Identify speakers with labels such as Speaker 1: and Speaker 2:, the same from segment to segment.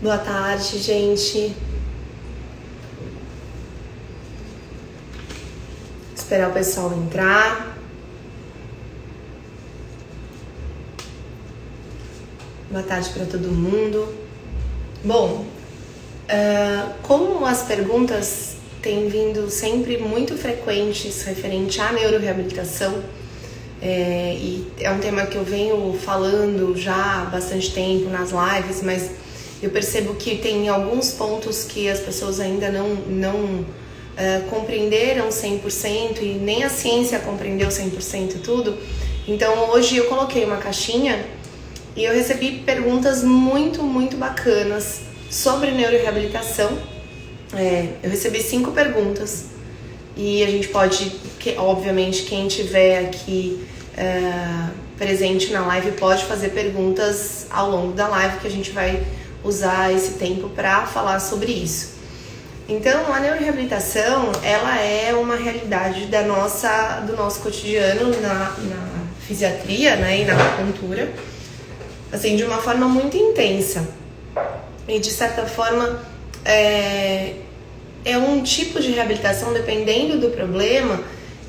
Speaker 1: Boa tarde, gente. Esperar o pessoal entrar. Boa tarde para todo mundo. Bom, como as perguntas têm vindo sempre muito frequentes referente à neuroreabilitação, e é um tema que eu venho falando já há bastante tempo nas lives, mas eu percebo que tem alguns pontos que as pessoas ainda não compreenderam 100% e nem a ciência compreendeu 100% tudo. Então hoje eu coloquei uma caixinha e eu recebi perguntas muito bacanas sobre neuroreabilitação. Eu recebi 5 perguntas e a gente pode, obviamente, quem estiver aqui presente na live pode fazer perguntas ao longo da live, que a gente vai usar esse tempo para falar sobre isso. Então, a neuroreabilitação, ela é uma realidade do nosso cotidiano na fisiatria, né, e na acupuntura, assim, de uma forma muito intensa. E, de certa forma, é um tipo de reabilitação, dependendo do problema,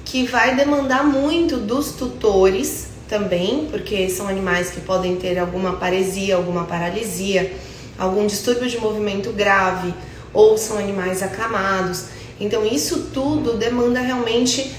Speaker 1: que vai demandar muito dos tutores também, porque são animais que podem ter alguma paresia, alguma paralisia, algum distúrbio de movimento grave, ou são animais acamados. Então isso tudo demanda realmente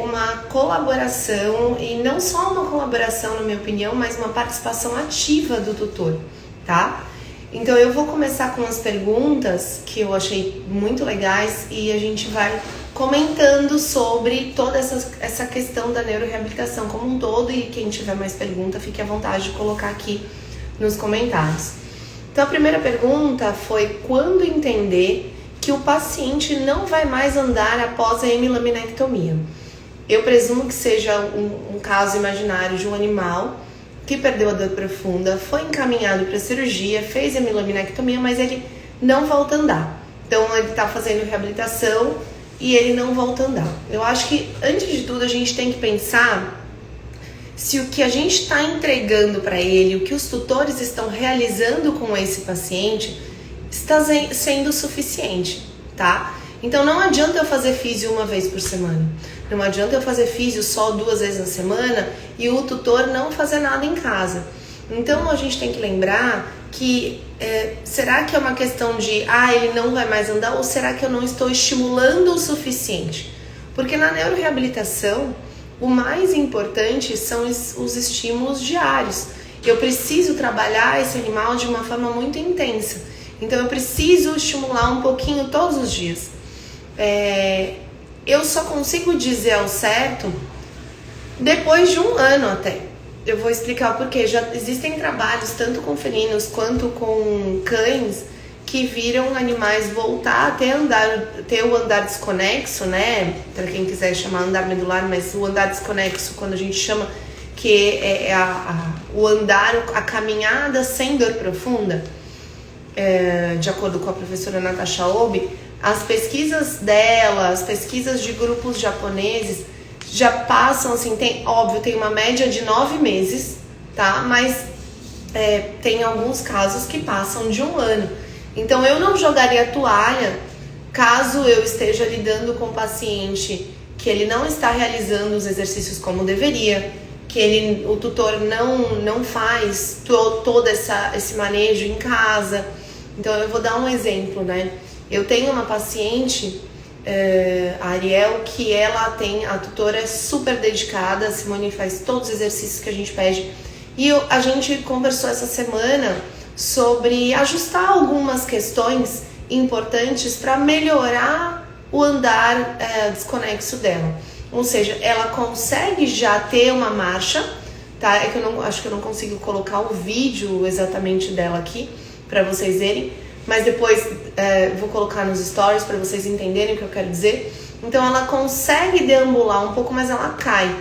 Speaker 1: uma colaboração, e não só uma colaboração, na minha opinião, mas uma participação ativa do tutor, tá? Então eu vou começar com as perguntas que eu achei muito legais e a gente vai comentando sobre toda essa questão da neuroreabilitação como um todo, e quem tiver mais pergunta, fique à vontade de colocar aqui nos comentários. Então a primeira pergunta foi: quando entender que o paciente não vai mais andar após a hemilaminectomia? Eu presumo que seja um caso imaginário de um animal que perdeu a dor profunda, foi encaminhado para cirurgia, fez a hemilaminectomia, mas ele não volta a andar. Então ele está fazendo reabilitação e ele não volta a andar. Eu acho que, antes de tudo, a gente tem que pensar se o que a gente está entregando para ele, o que os tutores estão realizando com esse paciente, está sendo suficiente, tá? Então não adianta eu fazer físio uma vez por semana, não adianta eu fazer físio só 2 vezes na semana e o tutor não fazer nada em casa. Então a gente tem que lembrar que será que é uma questão de ele não vai mais andar, ou será que eu não estou estimulando o suficiente? Porque na neuroreabilitação o mais importante são os estímulos diários. Eu preciso trabalhar esse animal de uma forma muito intensa. Então eu preciso estimular um pouquinho todos os dias. Eu só consigo dizer ao certo depois de 1 ano até. Eu vou explicar o porquê. Já existem trabalhos, tanto com felinos quanto com cães, que viram animais voltar a ter o andar desconexo, né? Para quem quiser chamar andar medular, mas o andar desconexo, quando a gente chama, que é o andar, a caminhada sem dor profunda, de acordo com a professora Natasha Obi, as pesquisas dela, as pesquisas de grupos japoneses já passam, assim, tem uma média de 9 meses, tá? Mas tem alguns casos que passam de 1 ano. Então eu não jogaria a toalha caso eu esteja lidando com um paciente que ele não está realizando os exercícios como deveria, que o tutor não faz todo esse manejo em casa. Então eu vou dar um exemplo, né? Eu tenho uma paciente, a Ariel, que a tutora é super dedicada, a Simone faz todos os exercícios que a gente pede, e a gente conversou essa semana sobre ajustar algumas questões importantes para melhorar o andar desconexo dela. Ou seja, ela consegue já ter uma marcha, tá? É que acho que eu não consigo colocar o vídeo exatamente dela aqui para vocês verem, mas depois vou colocar nos stories para vocês entenderem o que eu quero dizer. Então ela consegue deambular um pouco, mas ela cai.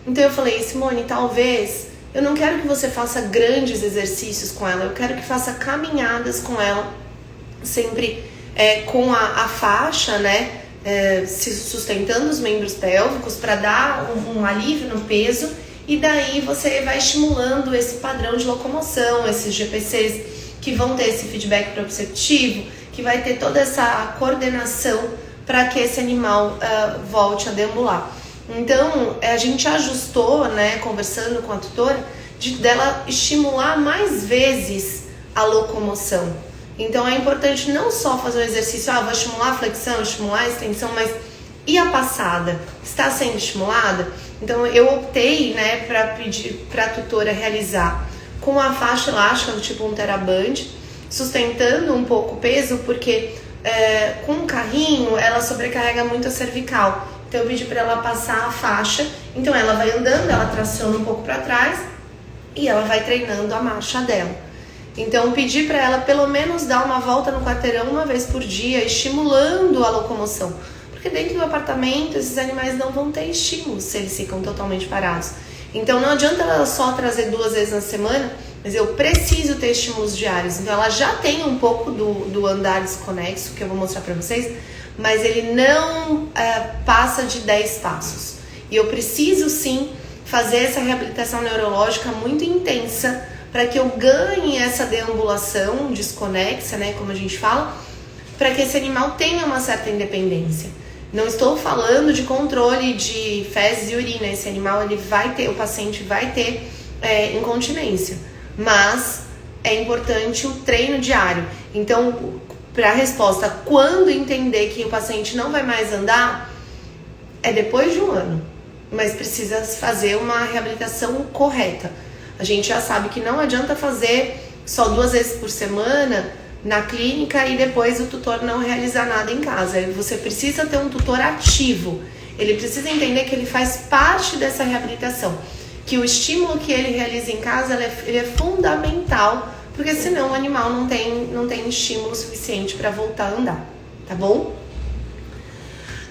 Speaker 1: Então eu falei: Simone, talvez eu não quero que você faça grandes exercícios com ela, eu quero que faça caminhadas com ela, sempre com a faixa, né, se sustentando os membros pélvicos para dar um alívio no peso, e daí você vai estimulando esse padrão de locomoção, esses GPCs que vão ter esse feedback proprioceptivo, que vai ter toda essa coordenação para que esse animal volte a deambular. Então, a gente ajustou, né, conversando com a tutora, dela estimular mais vezes a locomoção. Então, é importante não só fazer o exercício, vou estimular a flexão, estimular a extensão, mas e a passada? Está sendo estimulada? Então, eu optei, né, para pedir para a tutora realizar com a faixa elástica do tipo um teraband, sustentando um pouco o peso, porque com o carrinho ela sobrecarrega muito a cervical. Então eu pedi para ela passar a faixa, então ela vai andando, ela traciona um pouco para trás e ela vai treinando a marcha dela. Então eu pedi para ela pelo menos dar uma volta no quarteirão uma vez por dia, estimulando a locomoção. Porque dentro do apartamento esses animais não vão ter estímulos se eles ficam totalmente parados. Então não adianta ela só trazer 2 vezes na semana, mas eu preciso ter estímulos diários. Então ela já tem um pouco do andar desconexo, que eu vou mostrar para vocês, mas ele não passa de 10 passos. E eu preciso sim fazer essa reabilitação neurológica muito intensa para que eu ganhe essa deambulação desconexa, né, como a gente fala, para que esse animal tenha uma certa independência. Não estou falando de controle de fezes e urina. Esse animal, ele vai ter, o paciente vai ter incontinência, mas é importante o treino diário. Então, para a resposta, quando entender que o paciente não vai mais andar, é depois de 1 ano, mas precisa fazer uma reabilitação correta. A gente já sabe que não adianta fazer só 2 vezes por semana na clínica e depois o tutor não realizar nada em casa. Você precisa ter um tutor ativo, ele precisa entender que ele faz parte dessa reabilitação, que o estímulo que ele realiza em casa ele é fundamental, porque senão o animal não tem estímulo suficiente para voltar a andar, tá bom?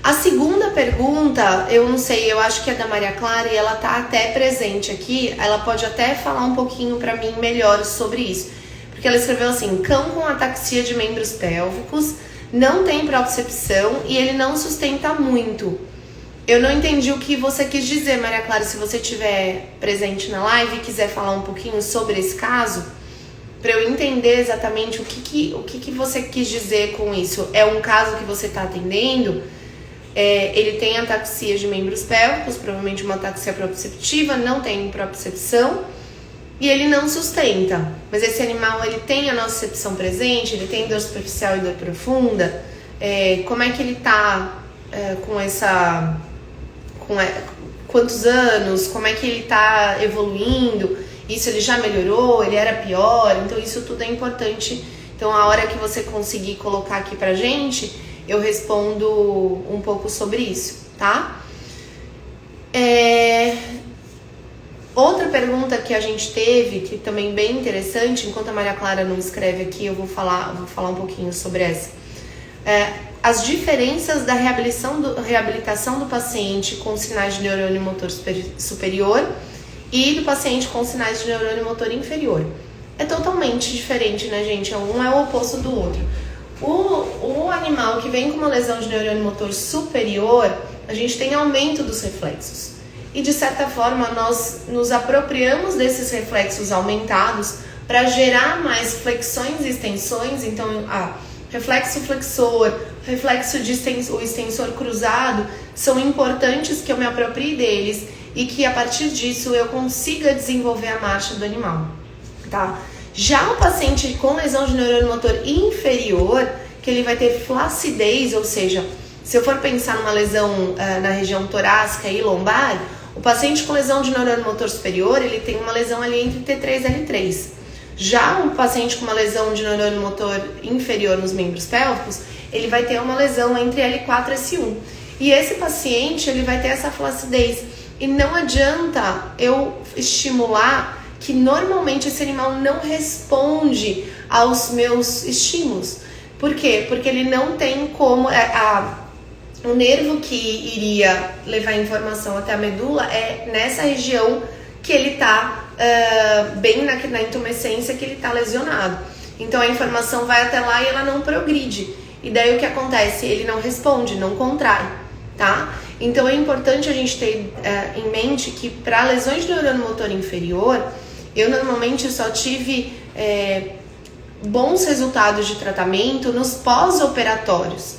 Speaker 1: A segunda pergunta, eu não sei, eu acho que é da Maria Clara e ela tá até presente aqui, ela pode até falar um pouquinho para mim melhor sobre isso. Porque ela escreveu assim: cão com ataxia de membros pélvicos, não tem propriocepção e ele não sustenta muito. Eu não entendi o que você quis dizer, Maria Clara. Se você estiver presente na live e quiser falar um pouquinho sobre esse caso, para eu entender exatamente o que você quis dizer com isso. É um caso que você está atendendo? Ele tem ataxia de membros pélvicos, provavelmente uma ataxia proprioceptiva, não tem propriocepção e ele não sustenta. Mas esse animal, ele tem a nocicepção presente, ele tem dor superficial e dor profunda. Como é que ele tá quantos anos? Como é que ele tá evoluindo? Isso ele já melhorou? Ele era pior? Então isso tudo é importante. Então a hora que você conseguir colocar aqui pra gente, eu respondo um pouco sobre isso, tá? Outra pergunta que a gente teve, que também bem interessante, enquanto a Maria Clara não escreve aqui, eu vou falar um pouquinho sobre essa. As diferenças da reabilitação do paciente com sinais de neurônio motor superior e do paciente com sinais de neurônio motor inferior. É totalmente diferente, né, gente? Um é o oposto do outro. O animal que vem com uma lesão de neurônio motor superior, a gente tem aumento dos reflexos. E de certa forma nós nos apropriamos desses reflexos aumentados para gerar mais flexões e extensões. Então, reflexo flexor, o extensor cruzado são importantes que eu me aproprie deles e que a partir disso eu consiga desenvolver a marcha do animal, tá? Já o paciente com lesão de neurônio motor inferior, que ele vai ter flacidez, ou seja, se eu for pensar numa lesão na região torácica e lombar, o paciente com lesão de neurônio motor superior, ele tem uma lesão ali entre T3 e L3. Já um paciente com uma lesão de neurônio motor inferior nos membros pélvicos, ele vai ter uma lesão entre L4 e S1. E esse paciente, ele vai ter essa flacidez. E não adianta eu estimular, que normalmente esse animal não responde aos meus estímulos. Por quê? Porque ele não tem como... O nervo que iria levar a informação até a medula é nessa região que ele está bem na intumescência, que ele está lesionado. Então a informação vai até lá e ela não progride. E daí o que acontece? Ele não responde, não contrai, tá? Então é importante a gente ter em mente que para lesões de neurônio motor inferior, eu normalmente só tive bons resultados de tratamento nos pós-operatórios.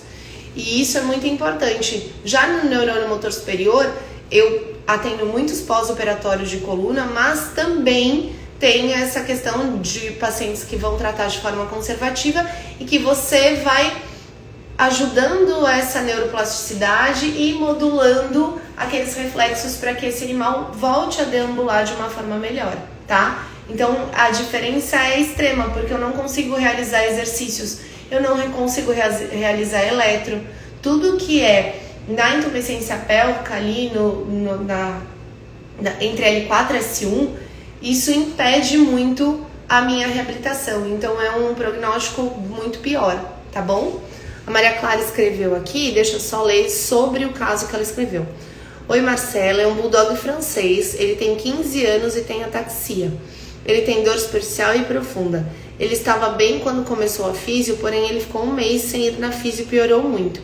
Speaker 1: E isso é muito importante. Já no neurônio motor superior, eu atendo muitos pós-operatórios de coluna, mas também tem essa questão de pacientes que vão tratar de forma conservativa e que você vai ajudando essa neuroplasticidade e modulando aqueles reflexos para que esse animal volte a deambular de uma forma melhor, tá? Então a diferença é extrema, porque eu não consigo realizar exercícios, eu não consigo realizar eletro, tudo que é na intumescência pélvica ali entre L4 e S1, isso impede muito a minha reabilitação, então é um prognóstico muito pior, tá bom? A Maria Clara escreveu aqui, deixa eu só ler sobre o caso que ela escreveu. Oi Marcela, é um bulldog francês, ele tem 15 anos e tem ataxia. Ele tem dor superficial e profunda. Ele estava bem quando começou a físio, porém ele ficou um mês sem ir na físio e piorou muito.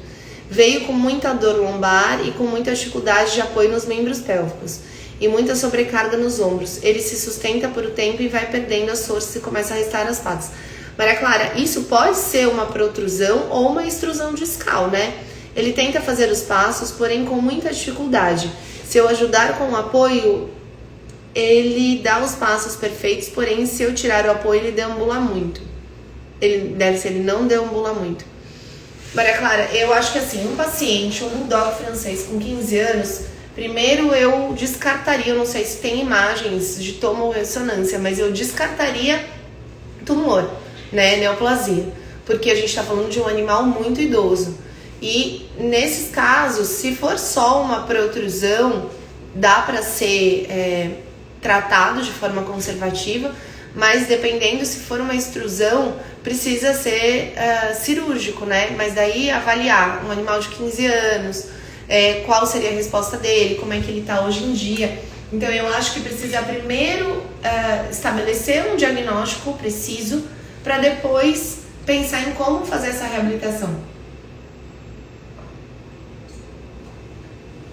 Speaker 1: Veio com muita dor lombar e com muita dificuldade de apoio nos membros pélvicos e muita sobrecarga nos ombros. Ele se sustenta por um tempo e vai perdendo as forças e começa a arrastar as patas. Maria Clara, isso pode ser uma protrusão ou uma extrusão discal, né? Ele tenta fazer os passos, porém com muita dificuldade. Se eu ajudar com o apoio, ele dá os passos perfeitos, porém se eu tirar o apoio, ele deambula muito. Ele não deambula muito. Maria Clara, eu acho que assim, um paciente, um bulldog francês com 15 anos, primeiro eu descartaria, eu não sei se tem imagens de tomorressonância, mas eu descartaria tumor, né, neoplasia, porque a gente está falando de um animal muito idoso. E nesses casos, se for só uma protrusão, dá para ser tratado de forma conservativa, mas dependendo se for uma extrusão, precisa ser cirúrgico, né? Mas daí avaliar um animal de 15 anos, qual seria a resposta dele, como é que ele está hoje em dia. Então eu acho que precisa primeiro estabelecer um diagnóstico preciso para depois pensar em como fazer essa reabilitação.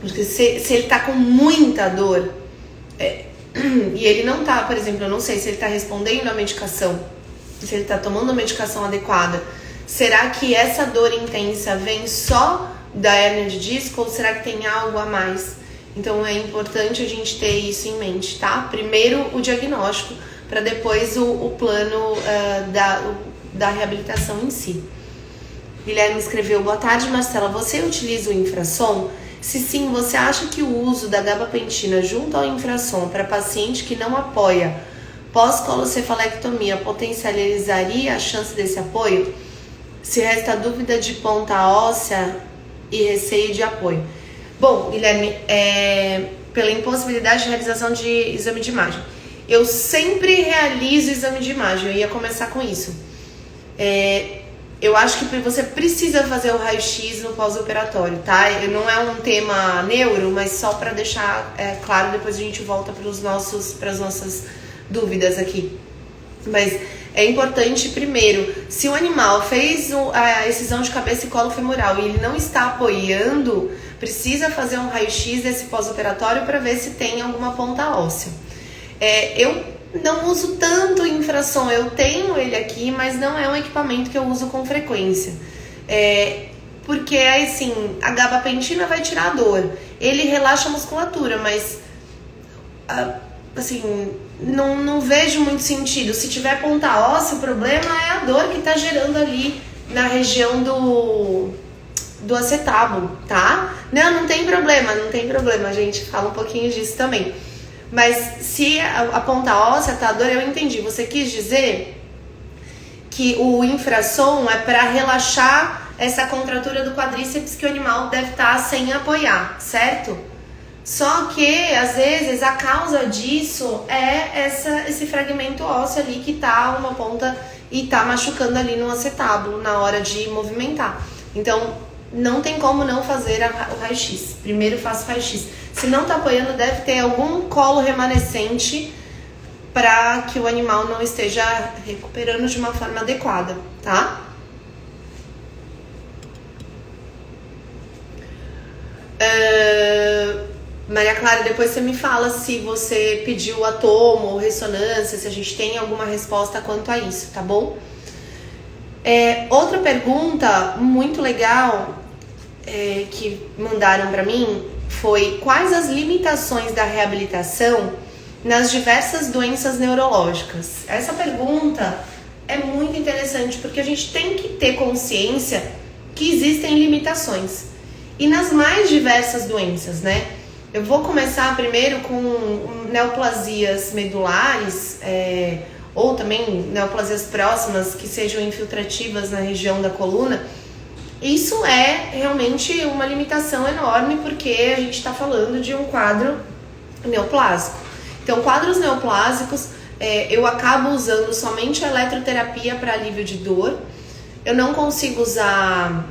Speaker 1: Porque se ele está com muita dor e ele não está, por exemplo, eu não sei se ele está respondendo à medicação, se ele está tomando a medicação adequada, será que essa dor intensa vem só da hérnia de disco ou será que tem algo a mais? Então é importante a gente ter isso em mente, tá? Primeiro o diagnóstico, para depois o plano da reabilitação em si. Guilherme escreveu, boa tarde Marcela, você utiliza o infrassom? Se sim, você acha que o uso da gabapentina junto ao infrassom para paciente que não apoia pós-colocefalectomia potencializaria a chance desse apoio? Se resta dúvida de ponta óssea e receio de apoio. Bom, Guilherme, pela impossibilidade de realização de exame de imagem. Eu sempre realizo exame de imagem, eu ia começar com isso. Eu acho que você precisa fazer o raio-x no pós-operatório, tá? Não é um tema neuro, mas só para deixar claro, depois a gente volta para as nossas dúvidas aqui. Mas é importante, primeiro, se o animal fez a excisão de cabeça e colo femoral e ele não está apoiando, precisa fazer um raio-x desse pós-operatório para ver se tem alguma ponta óssea. Eu não uso tanto infrassom, eu tenho ele aqui, mas não é um equipamento que eu uso com frequência. Porque assim, a gabapentina vai tirar a dor, ele relaxa a musculatura, mas assim, não vejo muito sentido. Se tiver ponta óssea, o problema é a dor que está gerando ali na região do acetábulo, tá? Não tem problema, a gente fala um pouquinho disso também. Mas se a ponta óssea tá a dor, eu entendi. Você quis dizer que o infrassom é para relaxar essa contratura do quadríceps que o animal deve estar sem apoiar, certo? Só que, às vezes, a causa disso é esse fragmento ósseo ali que tá uma ponta e tá machucando ali no acetábulo na hora de movimentar. Então, não tem como não fazer o raio-x. Primeiro faço o raio-x. Se não tá apoiando, deve ter algum colo remanescente para que o animal não esteja recuperando de uma forma adequada, tá? Maria Clara, depois você me fala se você pediu a tomo ou ressonância, se a gente tem alguma resposta quanto a isso, tá bom? Outra pergunta muito legal que mandaram para mim foi: quais as limitações da reabilitação nas diversas doenças neurológicas? Essa pergunta é muito interessante porque a gente tem que ter consciência que existem limitações e nas mais diversas doenças, né? Eu vou começar primeiro com neoplasias medulares, ou também neoplasias próximas que sejam infiltrativas na região da coluna. Isso é realmente uma limitação enorme porque a gente está falando de um quadro neoplásico. Então, quadros neoplásicos, eu acabo usando somente a eletroterapia para alívio de dor. Eu não consigo usar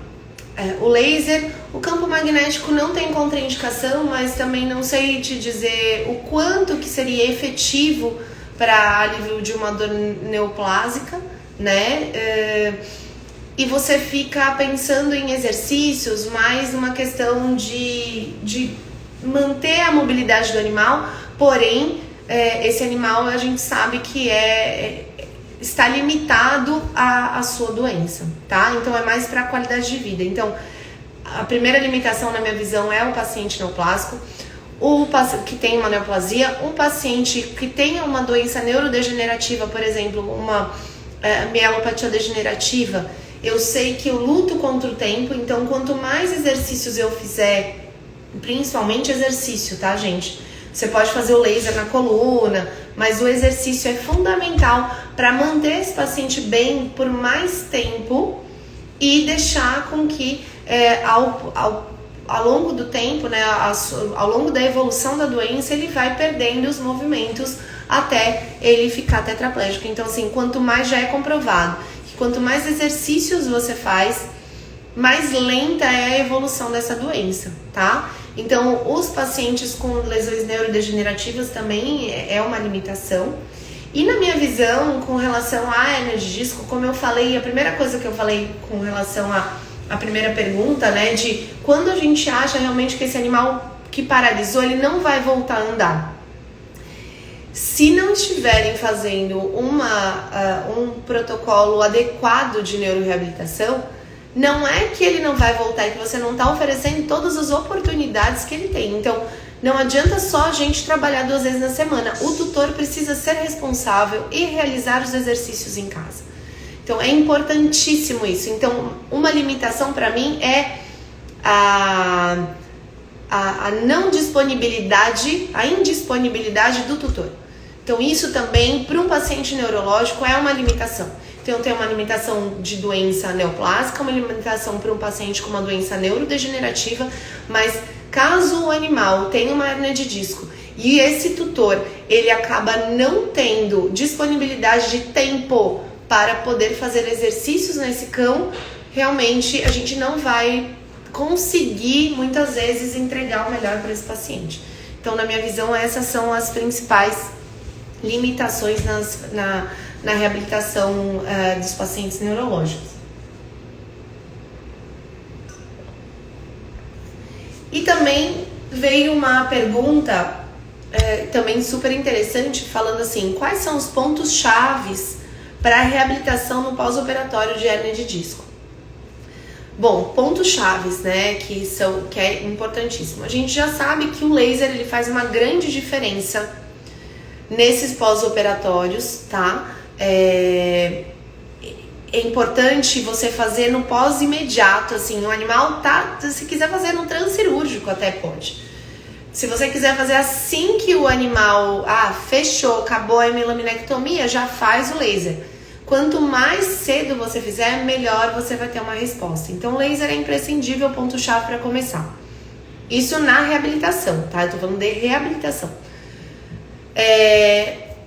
Speaker 1: o laser. O campo magnético não tem contraindicação, mas também não sei te dizer o quanto que seria efetivo para alívio de uma dor neoplásica, né? E você fica pensando em exercícios, mais uma questão de manter a mobilidade do animal, porém, esse animal a gente sabe que está limitado à sua doença, tá? Então é mais para a qualidade de vida. Então, a primeira limitação na minha visão é o paciente neoplásico, o paciente que tem uma neoplasia, um paciente que tenha uma doença neurodegenerativa, por exemplo, uma mielopatia degenerativa. Eu sei que eu luto contra o tempo, então quanto mais exercícios eu fizer, principalmente exercício, tá, gente? Você pode fazer o laser na coluna, mas o exercício é fundamental para manter esse paciente bem por mais tempo e deixar com que ao longo do tempo, né, ao longo da evolução da doença, ele vai perdendo os movimentos até ele ficar tetraplégico. Então, assim, quanto mais, já é comprovado que quanto mais exercícios você faz, mais lenta é a evolução dessa doença, tá? Então, os pacientes com lesões neurodegenerativas também é uma limitação. E na minha visão, com relação à hérnia de disco, como eu falei, a primeira coisa que eu falei com relação à primeira pergunta, né, de quando a gente acha realmente que esse animal que paralisou, ele não vai voltar a andar. Se não estiverem fazendo um protocolo adequado de neuroreabilitação, não é que ele não vai voltar, é que você não está oferecendo todas as oportunidades que ele tem. Então, não adianta só a gente trabalhar 2 vezes na semana. O tutor precisa ser responsável e realizar os exercícios em casa. Então, é importantíssimo isso. Então, uma limitação para mim é a não disponibilidade, a indisponibilidade do tutor. Então, isso também, para um paciente neurológico, é uma limitação. Então, tem uma limitação de doença neoplásica, uma limitação para um paciente com uma doença neurodegenerativa, mas caso o animal tenha uma hérnia de disco e esse tutor, ele acaba não tendo disponibilidade de tempo para poder fazer exercícios nesse cão, realmente a gente não vai conseguir, muitas vezes, entregar o melhor para esse paciente. Então, na minha visão, essas são as principais limitações na reabilitação dos pacientes neurológicos. E também veio uma pergunta também super interessante, falando assim: quais são os pontos chaves para a reabilitação no pós-operatório de hérnia de disco? Bom, pontos chaves, né, que é importantíssimo. A gente já sabe que o laser ele faz uma grande diferença nesses pós-operatórios, tá? É importante você fazer no pós-imediato, assim, o animal tá, se quiser fazer no transcirúrgico até pode. Se você quiser fazer assim que o animal, fechou, acabou a hemilaminectomia, já faz o laser. Quanto mais cedo você fizer, melhor você vai ter uma resposta. Então, o laser é imprescindível, ponto-chave para começar. Isso na reabilitação, tá? Eu tô falando de reabilitação.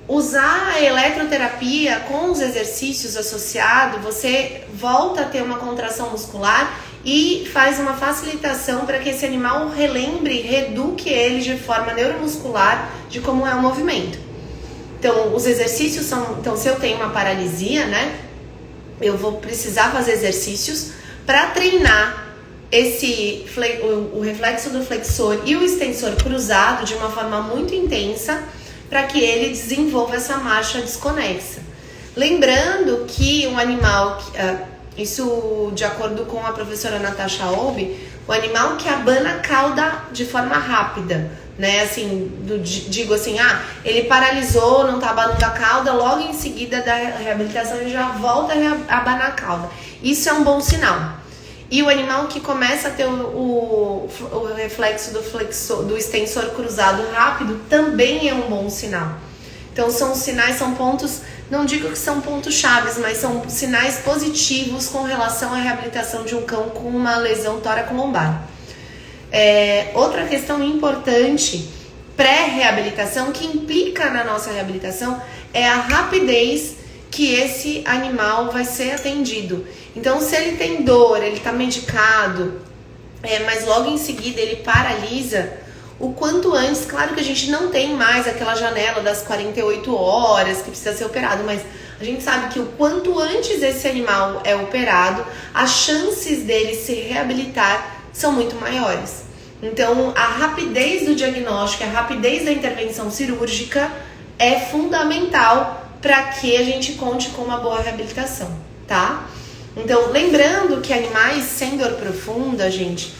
Speaker 1: Usar a eletroterapia com os exercícios associados, você volta a ter uma contração muscular e faz uma facilitação para que esse animal relembre, reeduque ele de forma neuromuscular de como é o movimento. Então, os exercícios são... Então, se eu tenho uma paralisia, né, eu vou precisar fazer exercícios para treinar o reflexo do flexor e o extensor cruzado de uma forma muito intensa, para que ele desenvolva essa marcha desconexa. Lembrando que um animal Isso de acordo com a professora Natasha Olby, o animal que abana a cauda de forma rápida, né? Assim, digo assim, ele paralisou, não tá abanando a cauda, logo em seguida da reabilitação ele já volta a abanar a cauda. Isso é um bom sinal. E o animal que começa a ter o reflexo do extensor cruzado rápido também é um bom sinal. Então são sinais, são pontos, não digo que são pontos chaves, mas são sinais positivos com relação à reabilitação de um cão com uma lesão tóraco-lombar. Outra questão importante pré-reabilitação que implica na nossa reabilitação é a rapidez que esse animal vai ser atendido. Então, se ele tem dor, ele está medicado, mas logo em seguida ele paralisa, o quanto antes, claro que a gente não tem mais aquela janela das 48 horas que precisa ser operado, mas a gente sabe que o quanto antes esse animal é operado, as chances dele se reabilitar são muito maiores. Então, a rapidez do diagnóstico, a rapidez da intervenção cirúrgica é fundamental para que a gente conte com uma boa reabilitação, tá? Então, lembrando que animais sem dor profunda, gente,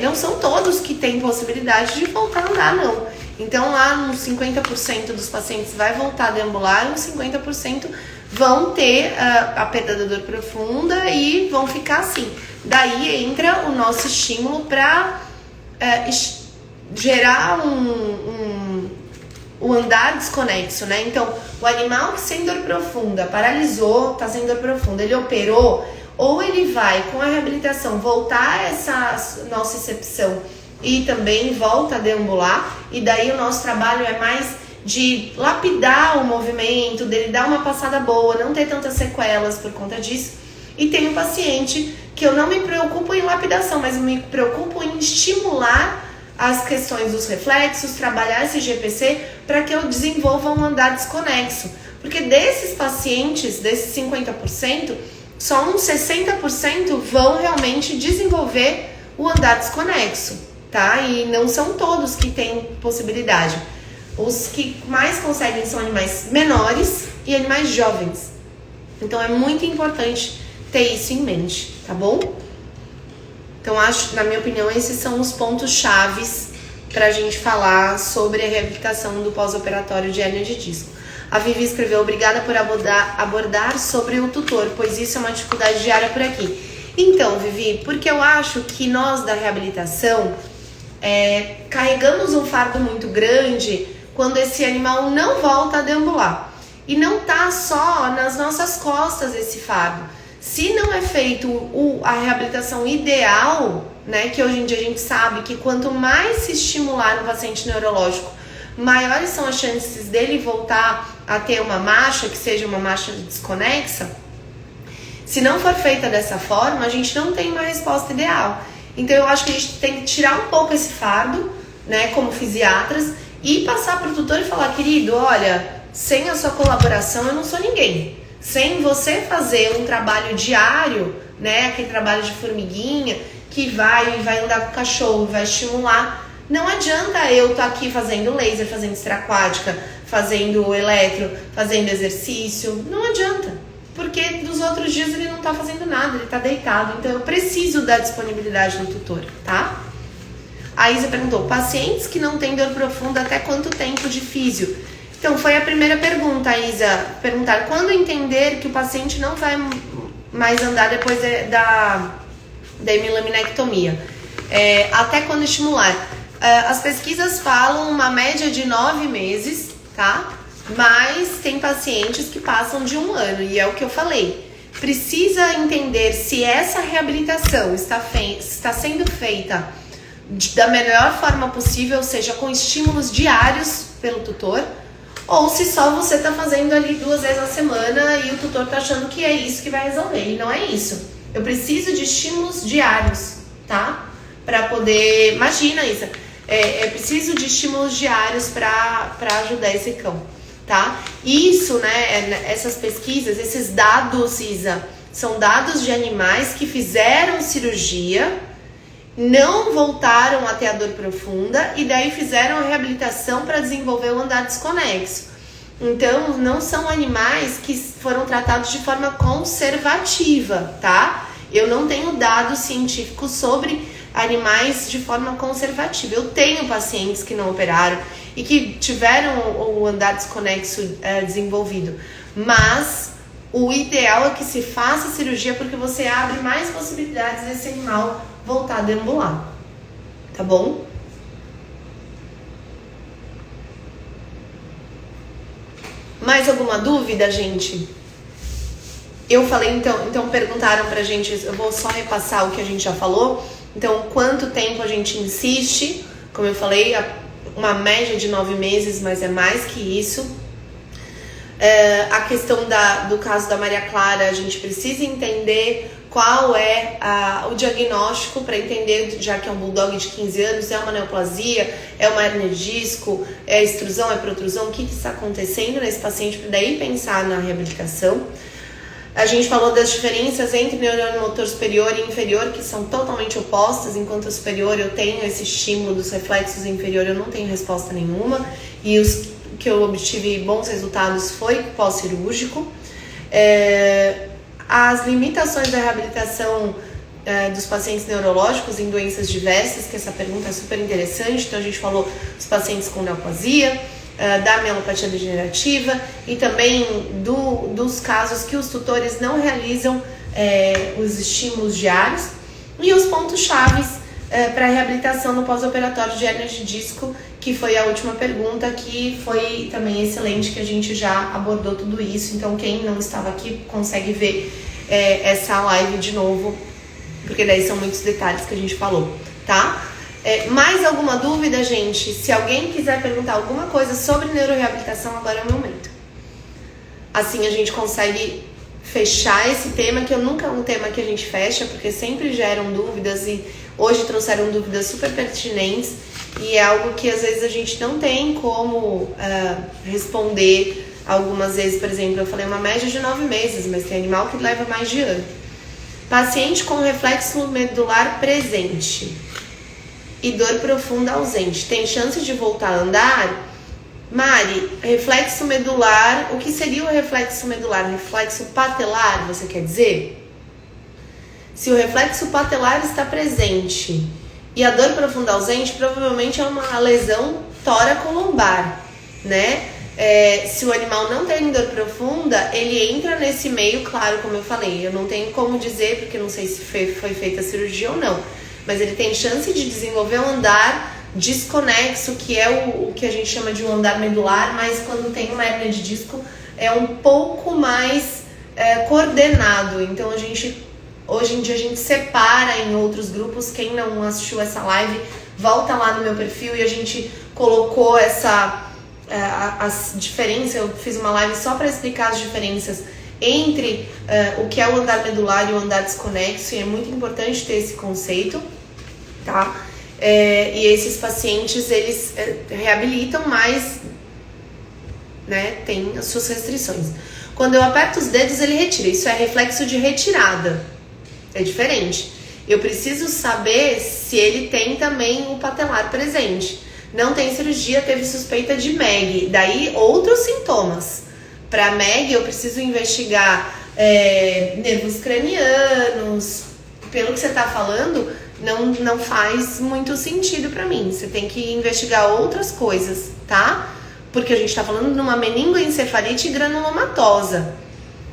Speaker 1: não são todos que têm possibilidade de voltar a andar, não. Então, lá nos 50% dos pacientes vai voltar a deambular, uns 50% vão ter a perda da dor profunda e vão ficar assim. Daí entra o nosso estímulo para gerar o andar desconexo, né? Então, o animal que sem dor profunda paralisou, tá sem dor profunda, ele operou, ou ele vai com a reabilitação voltar essa nocicepção e também volta a deambular, e daí o nosso trabalho é mais de lapidar o movimento, dele dar uma passada boa, não ter tantas sequelas por conta disso. E tem um paciente que eu não me preocupo em lapidação, mas me preocupo em estimular as questões dos reflexos, trabalhar esse GPC para que eu desenvolva um andar desconexo. Porque desses pacientes, desses 50%, só uns 60% vão realmente desenvolver o andar desconexo, tá? E não são todos que têm possibilidade. Os que mais conseguem são animais menores e animais jovens. Então é muito importante ter isso em mente, tá bom? Então acho, na minha opinião, esses são os pontos chaves para a gente falar sobre a reabilitação do pós-operatório de hérnia de disco. A Vivi escreveu: obrigada por abordar sobre o tutor, pois isso é uma dificuldade diária por aqui. Então, Vivi, porque eu acho que nós da reabilitação carregamos um fardo muito grande quando esse animal não volta a deambular. E não tá só nas nossas costas esse fardo. Se não é feito a reabilitação ideal, né, que hoje em dia a gente sabe que quanto mais se estimular no paciente neurológico, maiores são as chances dele voltar a ter uma marcha, que seja uma marcha desconexa. Se não for feita dessa forma, a gente não tem uma resposta ideal. Então eu acho que a gente tem que tirar um pouco esse fardo, né, como fisiatras, e passar para o tutor e falar: querido, olha, sem a sua colaboração eu não sou ninguém. Sem você fazer um trabalho diário, né, aquele trabalho de formiguinha, que vai andar com o cachorro, vai estimular, não adianta eu estar aqui fazendo laser, fazendo extraquática, fazendo eletro, fazendo exercício, não adianta. Porque nos outros dias ele não está fazendo nada, ele está deitado. Então eu preciso da disponibilidade do tutor, tá? A Isa perguntou: pacientes que não têm dor profunda, até quanto tempo de físio? Então foi a primeira pergunta, Isa. Perguntar quando entender que o paciente não vai mais andar depois da hemilaminectomia. Até quando estimular? As pesquisas falam uma média de 9 meses, tá? Mas tem pacientes que passam de 1 ano, e é o que eu falei. Precisa entender se essa reabilitação está sendo feita da melhor forma possível, ou seja, com estímulos diários pelo tutor, ou se só você está fazendo ali 2 vezes na semana e o tutor está achando que é isso que vai resolver. E não é isso. Eu preciso de estímulos diários, tá? Para poder... Imagina isso. Eu preciso de estímulos diários para ajudar esse cão, tá? Isso, né? Essas pesquisas, esses dados, Isa, são dados de animais que fizeram cirurgia, não voltaram a ter a dor profunda e daí fizeram a reabilitação para desenvolver o andar desconexo. Então, não são animais que foram tratados de forma conservativa, tá? Eu não tenho dados científicos sobre animais de forma conservativa. Eu tenho pacientes que não operaram e que tiveram o andar desconexo desenvolvido, mas o ideal é que se faça cirurgia porque você abre mais possibilidades desse animal voltar a deambular, tá bom? Mais alguma dúvida, gente? Eu falei, então perguntaram pra gente, eu vou só repassar o que a gente já falou. Então, quanto tempo a gente insiste? Como eu falei, uma média de 9 meses, mas é mais que isso. A questão do caso da Maria Clara, a gente precisa entender qual é o diagnóstico para entender, já que é um bulldog de 15 anos, é uma neoplasia, é uma hernia de disco, é extrusão, é protrusão, o que está acontecendo nesse paciente, para daí pensar na reabilitação. A gente falou das diferenças entre neurônio motor superior e inferior, que são totalmente opostas. Enquanto o superior eu tenho esse estímulo dos reflexos, o inferior eu não tenho resposta nenhuma. E os que eu obtive bons resultados foi pós-cirúrgico. As limitações da reabilitação dos pacientes neurológicos em doenças diversas, que essa pergunta é super interessante. Então a gente falou dos pacientes com neoplasia, da mielopatia degenerativa e também dos casos que os tutores não realizam os estímulos diários, e os pontos chaves para a reabilitação no pós-operatório de hernia de disco, que foi a última pergunta, que foi também excelente, que a gente já abordou tudo isso. Então quem não estava aqui consegue ver essa live de novo, porque daí são muitos detalhes que a gente falou, tá? Mais alguma dúvida, gente? Se alguém quiser perguntar alguma coisa sobre neuroreabilitação, agora é o momento. Assim a gente consegue fechar esse tema, que nunca é um tema que a gente fecha, porque sempre geram dúvidas e hoje trouxeram dúvidas super pertinentes, e é algo que às vezes a gente não tem como responder. Algumas vezes, por exemplo, eu falei uma média de 9 meses, mas tem animal que leva mais de ano. Paciente com reflexo medular presente e dor profunda ausente, tem chance de voltar a andar? Mari, reflexo medular, o que seria o reflexo medular? Reflexo patelar, você quer dizer? Se o reflexo patelar está presente e a dor profunda ausente, provavelmente é uma lesão tóraco-lombar, né? Se o animal não tem dor profunda, ele entra nesse meio, claro, como eu falei, eu não tenho como dizer, porque não sei se foi feita a cirurgia ou não, mas ele tem chance de desenvolver um andar desconexo, que é o que a gente chama de um andar medular, mas quando tem uma hernia de disco é um pouco mais coordenado. Então hoje em dia a gente separa em outros grupos. Quem não assistiu essa live, volta lá no meu perfil e a gente colocou as diferenças. Eu fiz uma live só para explicar as diferenças entre o que é o andar medular e o andar desconexo, e é muito importante ter esse conceito, tá? E esses pacientes, eles reabilitam, mas né, tem as suas restrições. Quando eu aperto os dedos, ele retira. Isso é reflexo de retirada, é diferente. Eu preciso saber se ele tem também o patelar presente. Não tem cirurgia, teve suspeita de MEG, daí outros sintomas. Para MEG eu preciso investigar nervos cranianos. Pelo que você está falando, não faz muito sentido para mim. Você tem que investigar outras coisas, tá? Porque a gente está falando de uma meningoencefalite granulomatosa,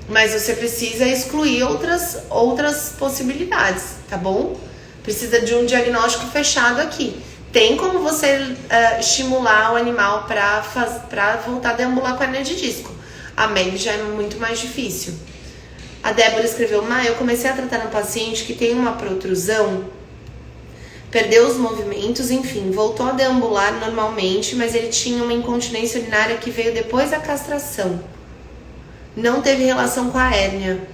Speaker 1: mas você precisa excluir outras possibilidades, tá bom? Precisa de um diagnóstico fechado aqui. Tem como você estimular o animal para voltar a deambular com a hernia de disco. A MEG já é muito mais difícil. A Débora escreveu: eu comecei a tratar um paciente que tem uma protrusão, perdeu os movimentos, enfim, voltou a deambular normalmente, mas ele tinha uma incontinência urinária que veio depois da castração. Não teve relação com a hérnia.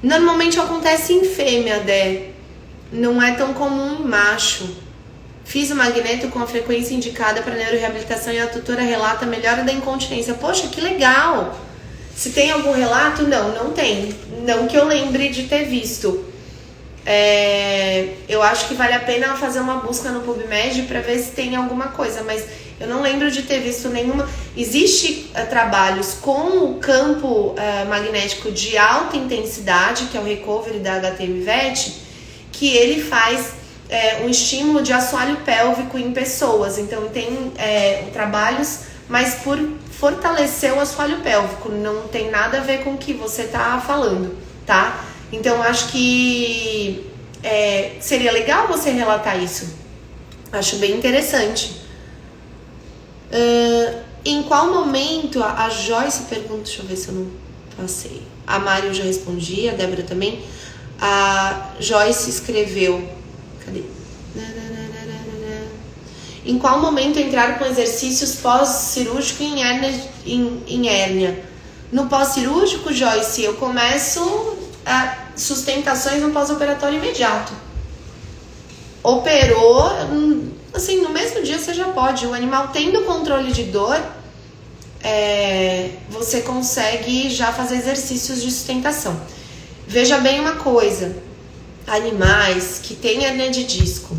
Speaker 1: Normalmente acontece em fêmea, Dé. Não é tão comum em macho. Fiz o magneto com a frequência indicada para neuroreabilitação e a tutora relata a melhora da incontinência. Poxa, que legal! Se tem algum relato? Não tem. Não que eu lembre de ter visto. Eu acho que vale a pena fazer uma busca no PubMed para ver se tem alguma coisa, mas eu não lembro de ter visto nenhuma. Existe trabalhos com o campo magnético de alta intensidade, que é o recovery da HTMVET, que ele faz um estímulo de assoalho pélvico em pessoas. Então tem trabalhos, mas por fortalecer o assoalho pélvico, não tem nada a ver com o que você tá falando, tá? Então acho que seria legal você relatar isso. Acho bem interessante. Em qual momento a Joyce pergunta, deixa eu ver se eu não passei. A Mari eu já respondi, a Débora também. A Joyce escreveu, cadê? Em qual momento entrar com exercícios pós-cirúrgico em hérnia? No pós-cirúrgico, Joyce, eu começo sustentações no pós-operatório imediato. Operou, assim, no mesmo dia você já pode. O animal tendo controle de dor, você consegue já fazer exercícios de sustentação. Veja bem uma coisa, animais que têm hérnia de disco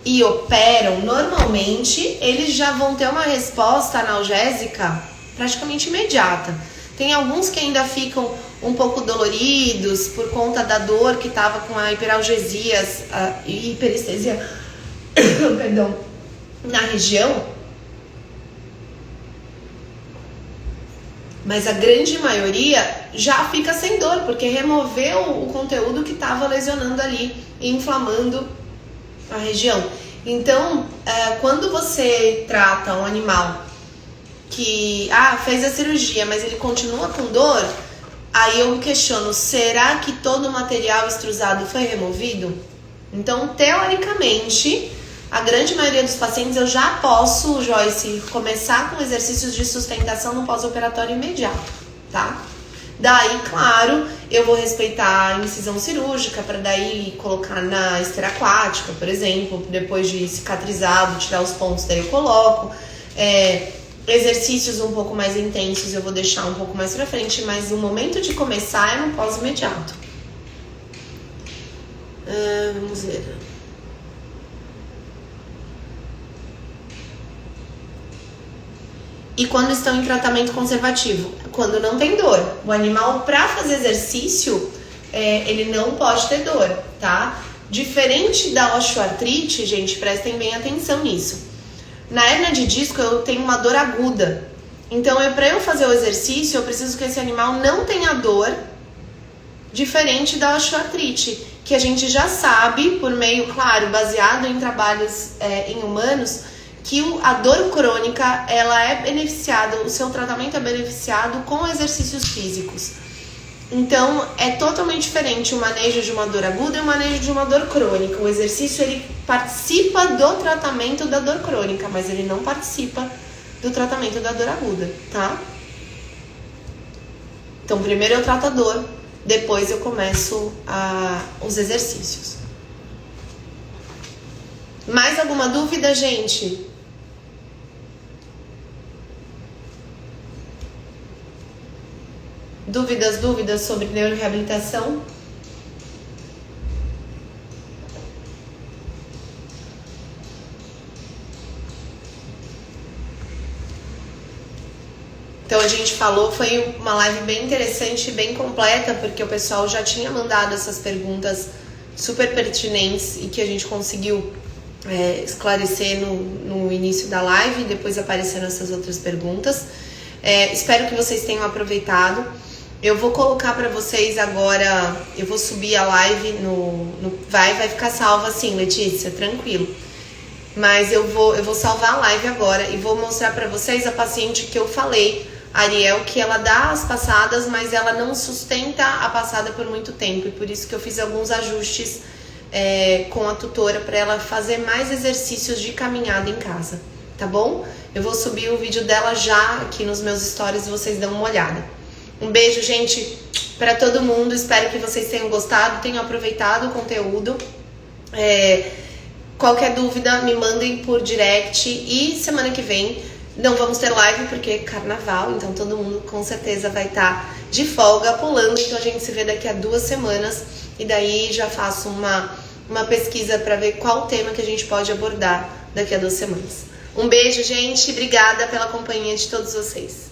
Speaker 1: e operam, normalmente eles já vão ter uma resposta analgésica praticamente imediata. Tem alguns que ainda ficam um pouco doloridos por conta da dor que estava com a hiperalgesia e hiperestesia perdão, na região. Mas a grande maioria já fica sem dor, porque removeu o conteúdo que estava lesionando ali e inflamando a região. Então, quando você trata um animal que fez a cirurgia, mas ele continua com dor, aí eu me questiono, será que todo o material extrusado foi removido? Então, teoricamente, a grande maioria dos pacientes eu já posso, Joyce, começar com exercícios de sustentação no pós-operatório imediato, tá? Daí, claro, eu vou respeitar a incisão cirúrgica para daí colocar na esteira aquática, por exemplo, depois de cicatrizado, tirar os pontos, daí eu coloco. Exercícios um pouco mais intensos eu vou deixar um pouco mais pra frente, mas o momento de começar é no pós-imediato. Vamos ver. E quando estão em tratamento conservativo? Quando não tem dor. O animal, para fazer exercício, ele não pode ter dor, tá? Diferente da osteoartrite, gente, prestem bem atenção nisso. Na hérnia de disco, eu tenho uma dor aguda. Então, para eu fazer o exercício, eu preciso que esse animal não tenha dor, diferente da osteoartrite, que a gente já sabe, por meio, claro, baseado em trabalhos em humanos, que a dor crônica, ela é beneficiada, o seu tratamento é beneficiado com exercícios físicos. Então, é totalmente diferente o manejo de uma dor aguda e o manejo de uma dor crônica. O exercício, ele participa do tratamento da dor crônica, mas ele não participa do tratamento da dor aguda, tá? Então, primeiro eu trato a dor, depois eu começo os exercícios. Mais alguma dúvida, gente? Dúvidas sobre neuroreabilitação? Então a gente falou, foi uma live bem interessante, bem completa, porque o pessoal já tinha mandado essas perguntas super pertinentes e que a gente conseguiu esclarecer no início da live, e depois apareceram essas outras perguntas. Espero que vocês tenham aproveitado. Eu vou colocar para vocês agora, eu vou subir a live vai ficar salva assim, Letícia, tranquilo. Mas eu vou salvar a live agora e vou mostrar para vocês a paciente que eu falei, Ariel, que ela dá as passadas, mas ela não sustenta a passada por muito tempo, e por isso que eu fiz alguns ajustes com a tutora para ela fazer mais exercícios de caminhada em casa, tá bom? Eu vou subir o vídeo dela já aqui nos meus stories e vocês dão uma olhada. Um beijo, gente, para todo mundo. Espero que vocês tenham gostado, tenham aproveitado o conteúdo. Qualquer dúvida, me mandem por direct. E semana que vem não vamos ter live porque é carnaval, então todo mundo com certeza vai estar de folga, pulando. Então a gente se vê daqui a 2 semanas e daí já faço uma pesquisa para ver qual tema que a gente pode abordar daqui a 2 semanas. Um beijo, gente. Obrigada pela companhia de todos vocês.